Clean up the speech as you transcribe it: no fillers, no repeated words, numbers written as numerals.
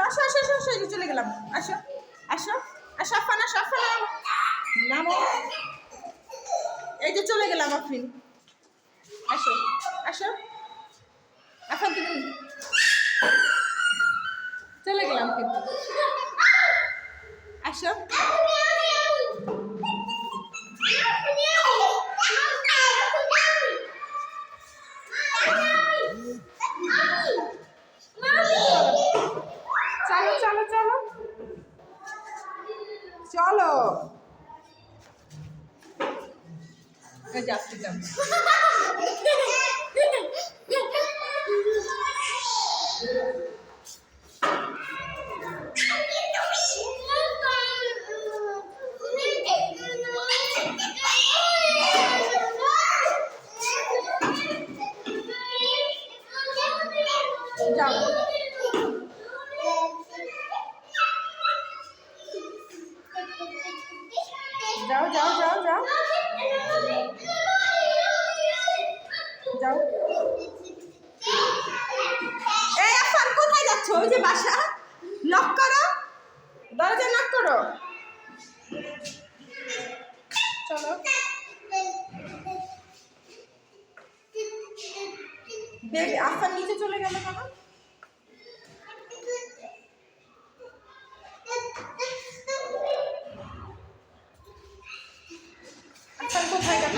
আসো আসো আসো আসো আসো, এই যে চলে গেলাম। আসো আসো আসো আফান, আসো আফান, নামো। এই যে চলে গেলাম আফরিন। আসো আসো আফান, তুমি চলে গেলাম কিন্তু। আসো চলো চলো চলো চলো, যাচ্ছি যাচ্ছি। যাও যাও যাও যাও যাও যাও। এই আফান, কোথায় যাচ্ছ? ওই যে বাসা, নক করো, দরজা নক করো। চলো বেবি, আফান নিচে চলে গেল কেন? আফান কোথায় গেল?